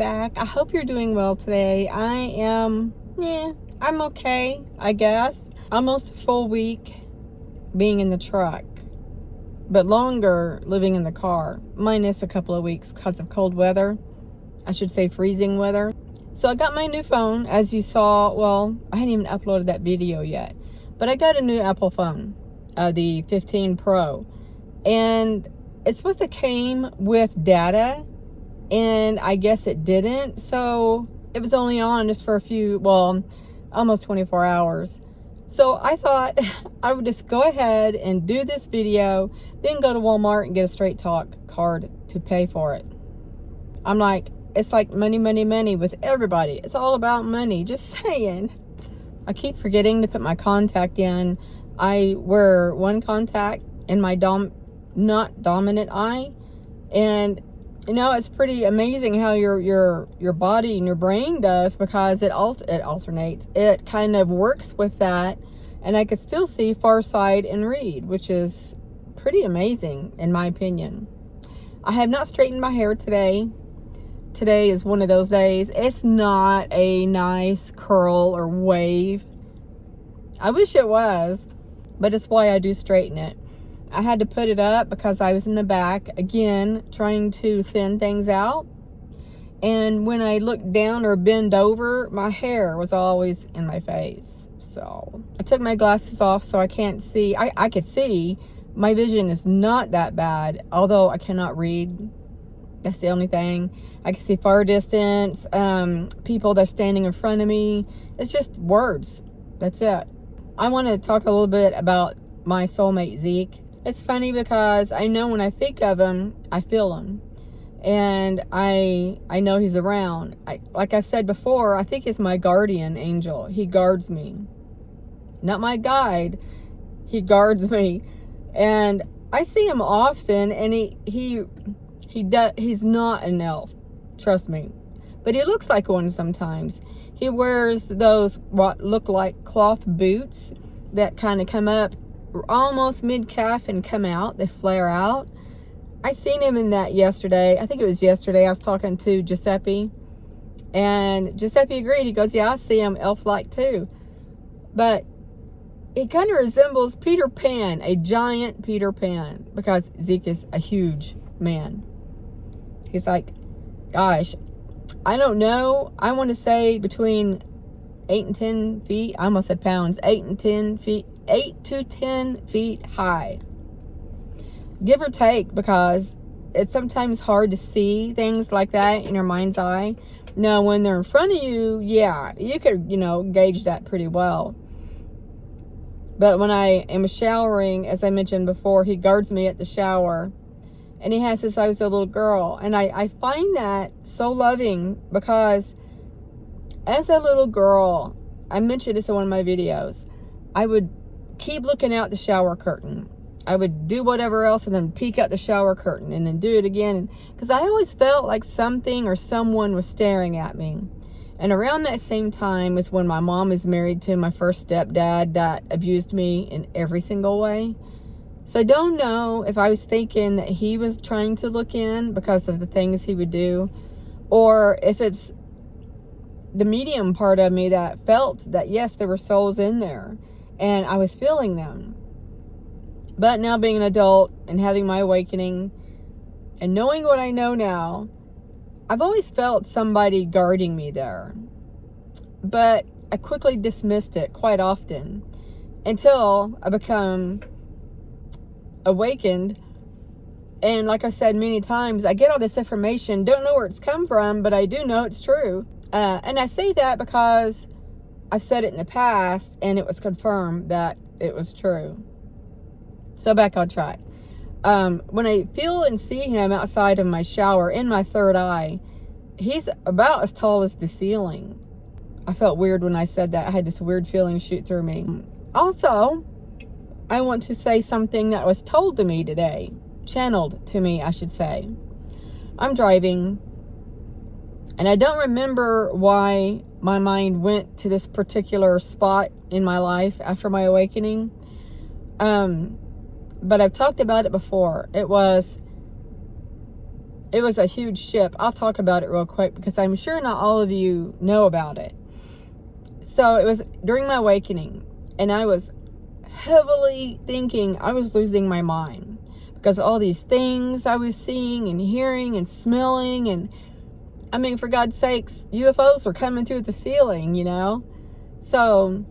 back. I hope you're doing well today. I'm okay, I guess. Almost a full week being in the truck, but longer living in the car, minus a couple of weeks because of cold weather. I should say freezing weather. So I got my new phone, as you saw. Well, I hadn't even uploaded that video yet, but I got a new Apple phone, the 15 Pro, and it's supposed to came with data, and I guess it didn't. So it was only on just for almost 24 hours. So I thought I would just go ahead and do this video, then go to Walmart and get a Straight Talk card to pay for it. I'm like, it's like money, money, money with everybody. It's all about money, just saying. I keep forgetting to put my contact in. I wear one contact in my not dominant eye, and you know, it's pretty amazing how your body and your brain does, because it alternates. It kind of works with that, and I could still see far side and read, which is pretty amazing in my opinion. I have not straightened my hair today. Today is one of those days. It's not a nice curl or wave. I wish it was, but it's why I do straighten it. I had to put it up because I was in the back, again, trying to thin things out. And when I looked down or bend over, my hair was always in my face. So I took my glasses off so I can't see. I could see. My vision is not that bad, although I cannot read. That's the only thing. I can see far distance, people that are standing in front of me. It's just words. That's it. I want to talk a little bit about my soulmate, Zeke. It's funny because I know when I think of him, I feel him. And I know he's around. Like I said before, I think he's my guardian angel. He guards me. Not my guide. He guards me. And I see him often, and he's not an elf, trust me, but he looks like one sometimes. He wears those what look like cloth boots that kind of come up almost mid-calf and come out. They flare out. I seen him in that yesterday. I think it was yesterday. I was talking to Giuseppe, and Giuseppe agreed. He goes, yeah, I see him elf-like too, but he kind of resembles Peter Pan, a giant Peter Pan, because Zeke is a huge man. He's like, gosh, I don't know. I want to say between 8 and 10 feet. I almost said pounds. 8 to 10 feet high. Give or take, because it's sometimes hard to see things like that in your mind's eye. Now, when they're in front of you, yeah, you could, gauge that pretty well. But when I am showering, as I mentioned before, he guards me at the shower. And he has since I was a little girl. And I find that so loving, because as a little girl, I mentioned this in one of my videos, I would keep looking out the shower curtain. I would do whatever else and then peek out the shower curtain and then do it again. Because I always felt like something or someone was staring at me. And around that same time was when my mom was married to my first stepdad that abused me in every single way. So I don't know if I was thinking that he was trying to look in because of the things he would do, or if it's the medium part of me that felt that, yes, there were souls in there, and I was feeling them. But now being an adult and having my awakening and knowing what I know now, I've always felt somebody guarding me there. But I quickly dismissed it quite often until I become awakened. And like I said many times, I get all this information, don't know where it's come from, but I do know it's true. And I say that because I've said it in the past and it was confirmed that it was true. So back on track. When I feel and see him outside of my shower in my third eye, he's about as tall as the ceiling. I felt weird when I said that. I had this weird feeling shoot through me. Also, I want to say something that was told to me today. Channeled to me, I should say. I'm driving, and I don't remember why my mind went to this particular spot in my life after my awakening. But I've talked about it before. It was It was a huge ship. I'll talk about it real quick because I'm sure not all of you know about it. So it was during my awakening, and I was heavily thinking I was losing my mind because of all these things I was seeing and hearing and smelling. And I mean, for God's sakes, UFOs were coming through the ceiling, you know? So,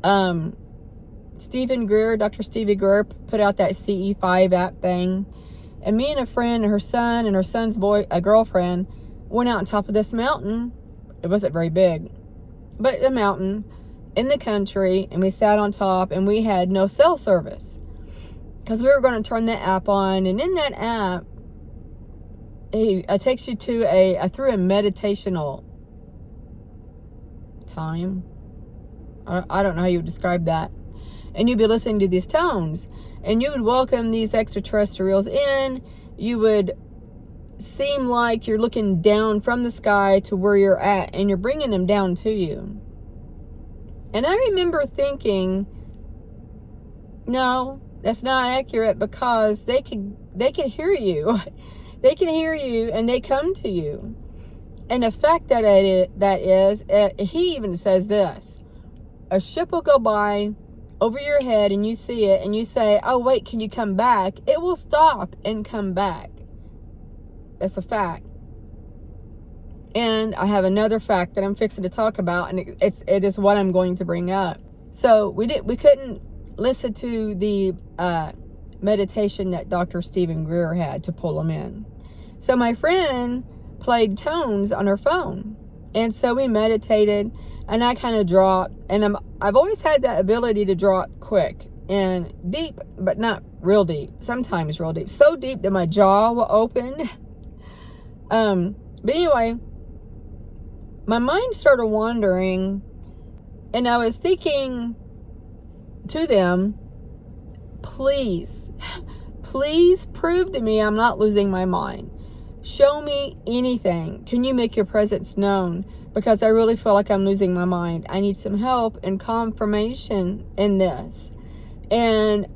Dr. Stephen Greer put out that CE5 app thing. And me and a friend and her son and her son's girlfriend went out on top of this mountain. It wasn't very big, but a mountain in the country. And we sat on top, and we had no cell service because we were going to turn that app on. And in that app, it takes you to through a meditational time. I don't know how you would describe that. And you'd be listening to these tones, and you would welcome these extraterrestrials in. You would seem like you're looking down from the sky to where you're at, and you're bringing them down to you. And I remember thinking, no, that's not accurate, because they can hear you. They can hear you, and they come to you. And the fact that he even says this: a ship will go by over your head, and you see it, and you say, oh wait, can you come back? It will stop and come back. That's a fact. And I have another fact that I'm fixing to talk about, and it is what I'm going to bring up. So we couldn't listen to the meditation that Dr. Stephen Greer had to pull them in. So my friend played tones on her phone, and so we meditated, and I kind of dropped, and I've always had that ability to drop quick and deep, but not real deep. Sometimes real deep, so deep that my jaw will open. But anyway, my mind started wandering, and I was thinking to them, please prove to me I'm not losing my mind. Show me anything. Can you make your presence known? Because I really feel like I'm losing my mind. I need some help and confirmation in this. And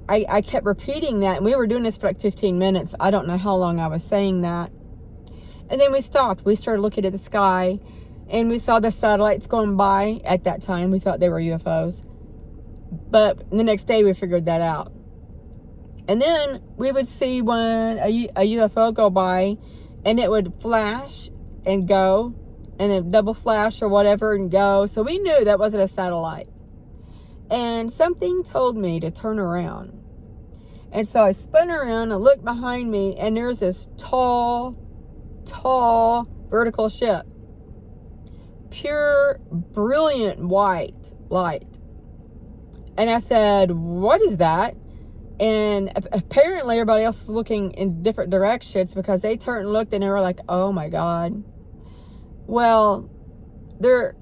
I kept repeating that, and we were doing this for like 15 minutes. I don't know how long I was saying that. And then we stopped. We started looking at the sky, and we saw the satellites going by. At that time, we thought they were UFOs. But the next day, we figured that out. And then we would see when a UFO go by, and it would flash and go, and then double flash or whatever and go. So we knew that wasn't a satellite. And something told me to turn around. And so I spun around and looked behind me, and there's this tall vertical ship. Pure, brilliant white light. And I said, what is that? And apparently everybody else was looking in different directions, because they turned and looked, and they were like, oh my God. Well,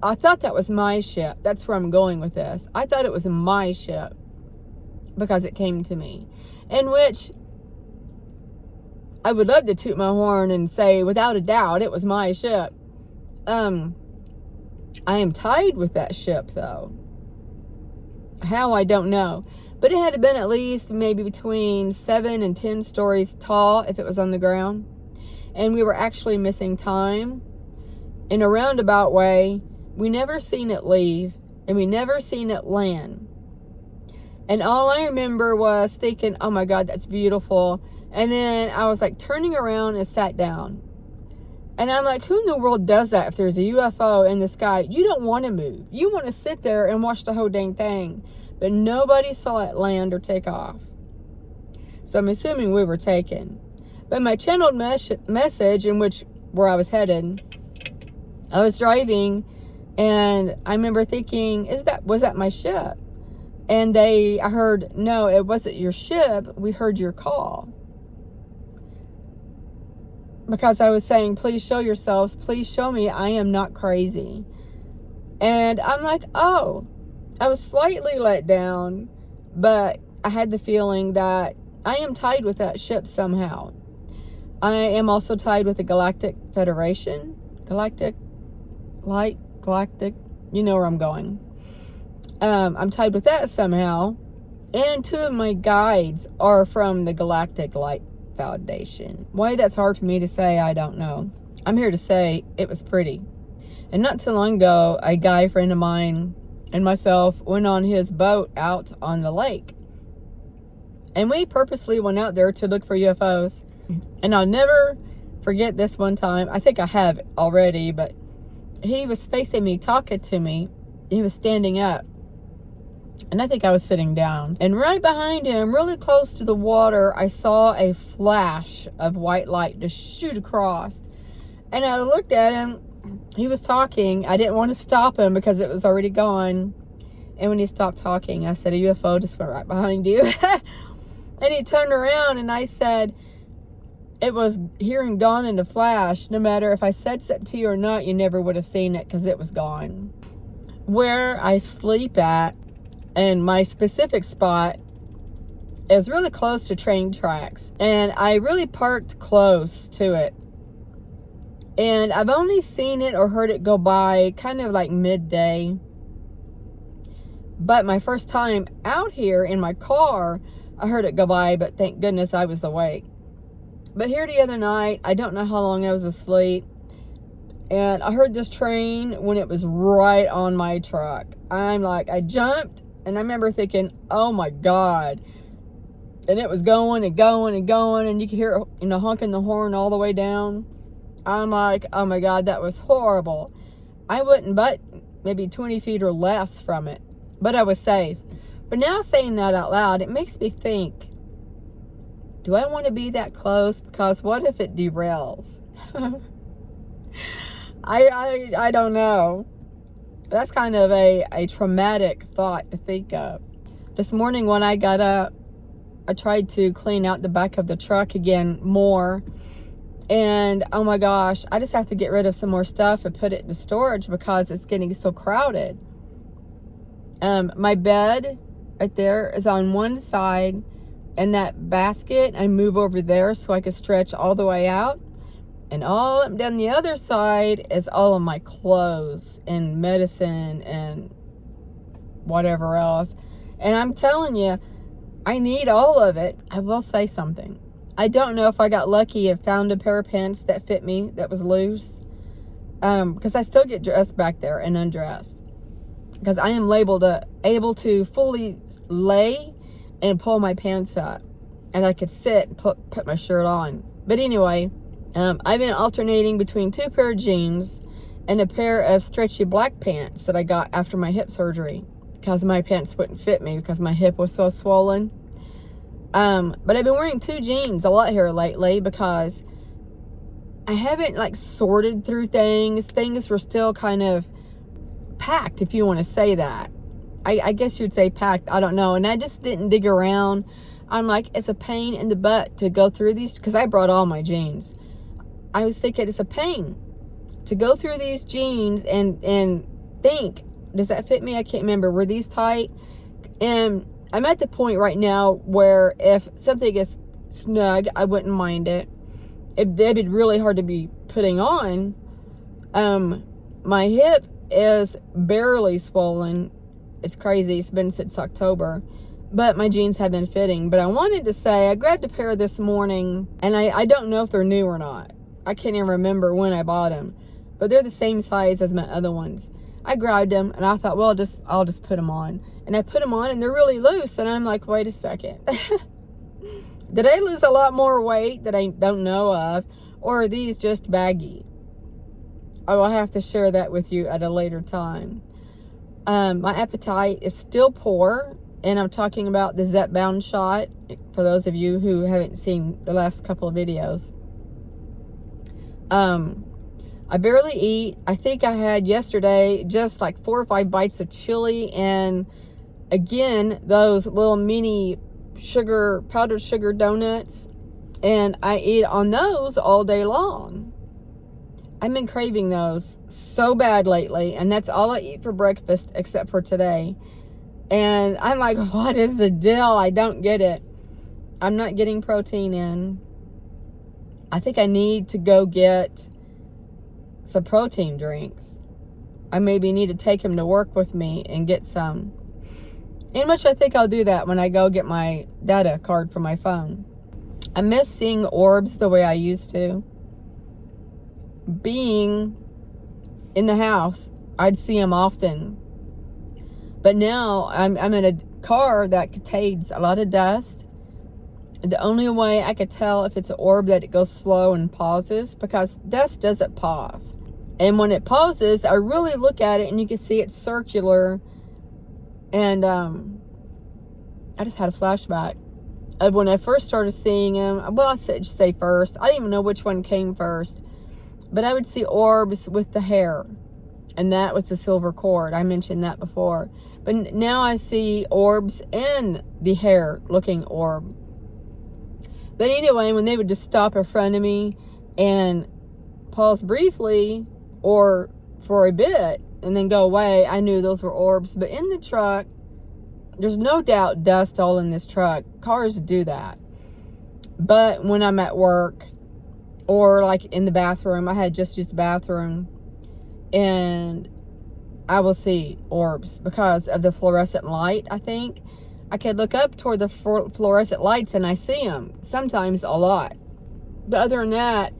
I thought that was my ship. That's where I'm going with this. I thought it was my ship because it came to me. In which I would love to toot my horn and say, without a doubt, it was my ship. I am tied with that ship, though. How, I don't know. But it had been at least maybe between 7 and 10 stories tall if it was on the ground. And we were actually missing time. In a roundabout way, we never seen it leave, and we never seen it land. And all I remember was thinking, oh my God, that's beautiful. And then I was like turning around and sat down. And I'm like, who in the world does that? If there's a UFO in the sky, you don't want to move. You want to sit there and watch the whole dang thing. But nobody saw it land or take off. So I'm assuming we were taken. But my channeled message, in which where I was headed, I was driving, and I remember thinking, was that my ship? And I heard, no, it wasn't your ship. We heard your call. Because I was saying, please show yourselves. Please show me I am not crazy. And I'm like, oh, I was slightly let down, but I had the feeling that I am tied with that ship somehow. I am also tied with the Galactic Federation. Galactic, you know where I'm going. I'm tied with that somehow. And 2 of my guides are from the Galactic Light foundation. Why that's hard for me to say, I don't know. I'm here to say it was pretty. And not too long ago, a guy friend of mine and myself went on his boat out on the lake. And we purposely went out there to look for UFOs. And I'll never forget this one time. I think I have already, but he was facing me, talking to me. He was standing up. And I think I was sitting down. And right behind him, really close to the water, I saw a flash of white light just shoot across. And I looked at him. He was talking. I didn't want to stop him because it was already gone. And when he stopped talking, I said, a UFO just went right behind you. And he turned around and I said, it was here and gone in a flash. No matter if I said something to you or not, you never would have seen it because it was gone. Where I sleep at, and my specific spot is really close to train tracks. And I really parked close to it. And I've only seen it or heard it go by kind of like midday. But my first time out here in my car, I heard it go by, but thank goodness I was awake. But here the other night, I don't know how long I was asleep, and I heard this train when it was right on my truck. I jumped, and I remember thinking, oh my God. And it was going and going and going, and you could hear it, honking the horn all the way down. I'm like, oh my God, that was horrible. I wouldn't but maybe 20 feet or less from it, but I was safe. But now saying that out loud, it makes me think, do I want to be that close? Because what if it derails? I don't know. That's kind of a traumatic thought to think of. This morning when I got up, I tried to clean out the back of the truck again more. And oh my gosh, I just have to get rid of some more stuff and put it into storage because it's getting so crowded. My bed right there is on one side, and that basket I move over there so I can stretch all the way out. And all up down the other side is all of my clothes and medicine and whatever else. And I'm telling you, I need all of it. I will say something. I don't know if I got lucky and found a pair of pants that fit me that was loose. Because I still get dressed back there and undressed. Because I am able to fully lay and pull my pants up. And I could sit and put my shirt on. But anyway, I've been alternating between 2 pair of jeans and a pair of stretchy black pants that I got after my hip surgery. Because my pants wouldn't fit me because my hip was so swollen. But I've been wearing 2 jeans a lot here lately because I haven't sorted through things. Things were still kind of packed, if you want to say that. I guess you'd say packed. I don't know. And I just didn't dig around. I'm like, it's a pain in the butt to go through these because I brought all my jeans. I was thinking it's a pain to go through these jeans and think, does that fit me? I can't remember. Were these tight? And I'm at the point right now where if something gets snug, I wouldn't mind it. It'd be really hard to be putting on. My hip is barely swollen. It's crazy. It's been since October. But my jeans have been fitting. But I wanted to say, I grabbed a pair this morning, and I don't know if they're new or not. I can't even remember when I bought them. But they're the same size as my other ones. I grabbed them, and I thought, well, I'll just put them on. And I put them on, and they're really loose. And I'm like, wait a second. Did I lose a lot more weight that I don't know of? Or are these just baggy? I will have to share that with you at a later time. My appetite is still poor. And I'm talking about the Zepbound shot, for those of you who haven't seen the last couple of videos. I barely eat. I think I had yesterday just 4 or 5 bites of chili, and again, those little mini powdered sugar donuts. And I eat on those all day long. I've been craving those so bad lately, and that's all I eat for breakfast except for today. And I'm like, what is the deal? I don't get it. I'm not getting protein in. I think I need to go get some protein drinks. I maybe need to take him to work with me and get some. In which I think I'll do that when I go get my data card for my phone. I miss seeing orbs the way I used to. Being in the house, I'd see them often. But now I'm in a car that contains a lot of dust. The only way I could tell if it's an orb that it goes slow and pauses, because dust doesn't pause. And when it pauses, I really look at it and you can see it's circular. And I just had a flashback of when I first started seeing them. Well, I said just say first. I didn't even know which one came first. But I would see orbs with the hair. And that was the silver cord. I mentioned that before. But now I see orbs and the hair looking orb. But anyway, when they would just stop in front of me and pause briefly or for a bit and then go away, I knew those were orbs. But in the truck, there's no doubt dust all in this truck. Cars do that. But when I'm at work or like in the bathroom, I had just used the bathroom, and I will see orbs because of the fluorescent light, I think. I could look up toward the fluorescent lights and I see them. Sometimes a lot. But other than that,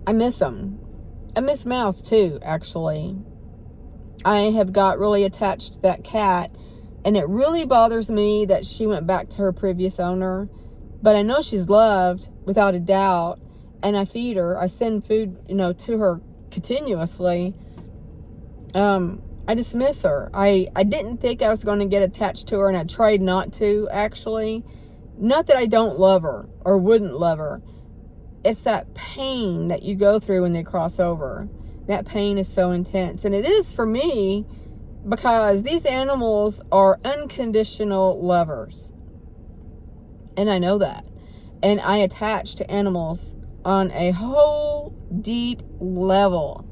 I miss them. I miss Mouse too, actually. I have got really attached to that cat, and it really bothers me that she went back to her previous owner. But I know she's loved, without a doubt, and I feed her. I send food, to her continuously. I just miss her. I didn't think I was going to get attached to her, and I tried not to, actually. Not that I don't love her or wouldn't love her. It's that pain that you go through when they cross over. That pain is so intense. And it is for me, because these animals are unconditional lovers. And I know that. And I attach to animals on a whole deep level,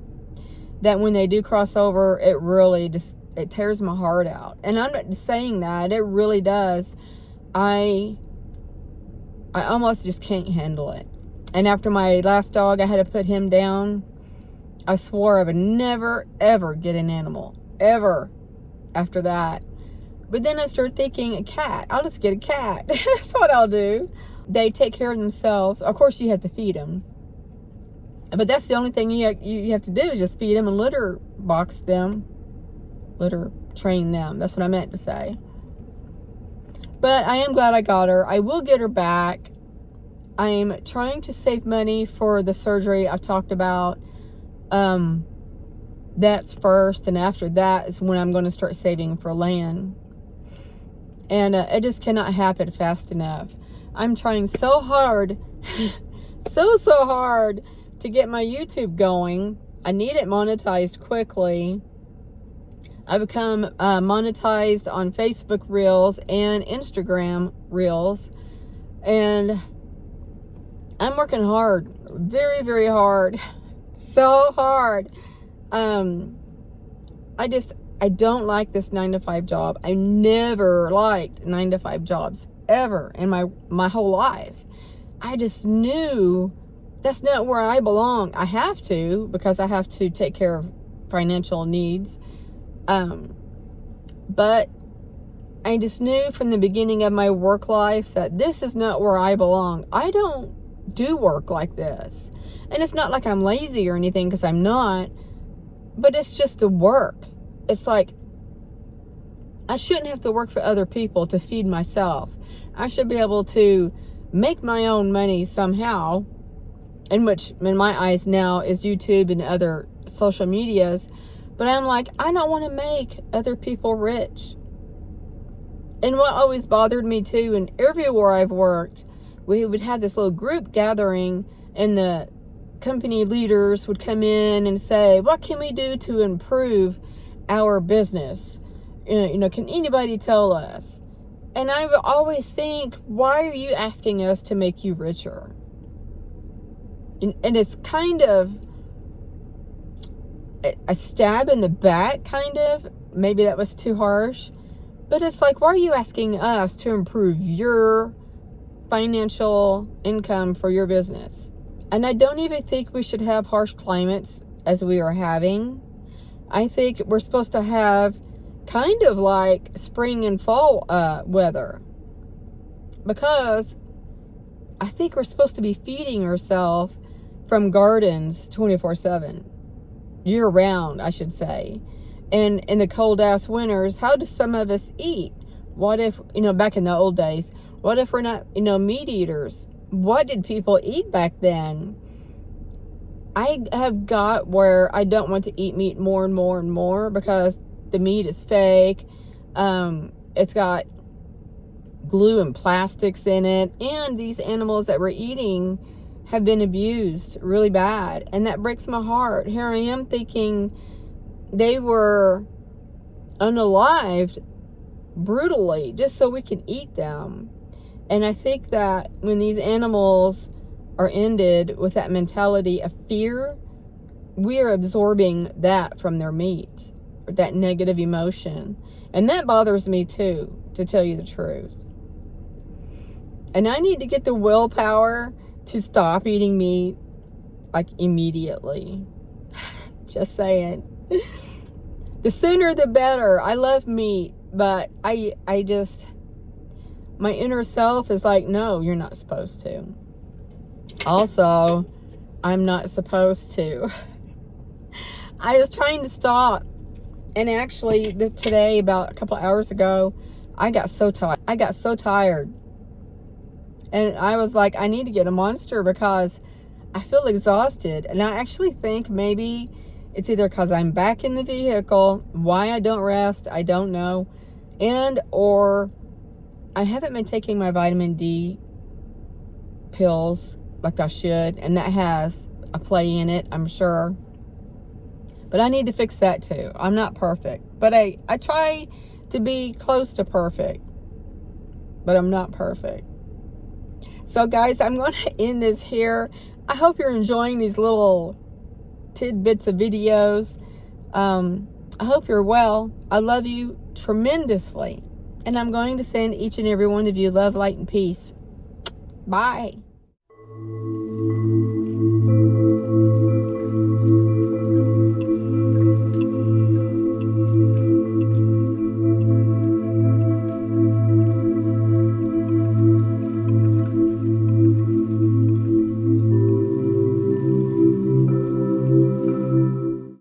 that when they do cross over, it really just, it tears my heart out. And I'm not saying that, it really does. I almost just can't handle it. And after my last dog, I had to put him down. I swore I would never, ever get an animal. Ever. After that. But then I started thinking, a cat. I'll just get a cat. That's what I'll do. They take care of themselves. Of course, you have to feed them. But that's the only thing you have to do, is just feed them and litter box them. Litter train them. That's what I meant to say. But I am glad I got her. I will get her back. I'm trying to save money for the surgery I've talked about. That's first, and after that is when I'm going to start saving for land. And it just cannot happen fast enough. I'm trying so hard, so hard to get my YouTube going. I need it monetized quickly. I become monetized on Facebook Reels and Instagram Reels. And I'm working hard, very, very hard, so hard. I don't like this 9-to-5 job. I never liked 9-to-5 jobs ever in my whole life. I just knew that's not where I belong. I have to, because I have to take care of financial needs. But I just knew from the beginning of my work life that this is not where I belong. I don't do work like this. And it's not like I'm lazy or anything, because I'm not. But it's just the work. It's like, I shouldn't have to work for other people to feed myself. I should be able to make my own money somehow, in which, in my eyes now, is YouTube and other social medias. But I'm like, I don't want to make other people rich. And what always bothered me too, and everywhere I've worked, we would have this little group gathering, and the company leaders would come in and say, what can we do to improve our business? Can anybody tell us? And I would always think, why are you asking us to make you richer? And it's kind of a stab in the back, kind of. Maybe that was too harsh. But it's like, why are you asking us to improve your financial income for your business? And I don't even think we should have harsh climates as we are having. I think we're supposed to have kind of like spring and fall weather. Because I think we're supposed to be feeding ourselves from gardens 24/7, year round, I should say. And in the cold ass winters, how do some of us eat? What if, back in the old days, what if we're not, meat eaters? What did people eat back then? I have got where I don't want to eat meat more and more and more because the meat is fake. It's got glue and plastics in it. And these animals that we're eating have been abused really bad. And that breaks my heart. Here I am thinking they were unalived brutally just so we can eat them. And I think that when these animals are ended with that mentality of fear, we are absorbing that from their meat, or that negative emotion. And that bothers me too, to tell you the truth. And I need to get the willpower to stop eating meat, like, immediately. Just saying. The sooner the better. I love meat, but I just, my inner self is like, no, you're not supposed to. Also, I'm not supposed to. I was trying to stop. And actually, today, about a couple hours ago, I got so tired. And I was like, I need to get a Monster because I feel exhausted. And I actually think maybe it's either because I'm back in the vehicle, why I don't rest, I don't know. And or I haven't been taking my vitamin D pills like I should. And that has a play in it, I'm sure. But I need to fix that too. I'm not perfect. But I try to be close to perfect. But I'm not perfect. So guys, I'm going to end this here. I hope you're enjoying these little tidbits of videos. I hope you're well. I love you tremendously. And I'm going to send each and every one of you love, light, and peace. Bye.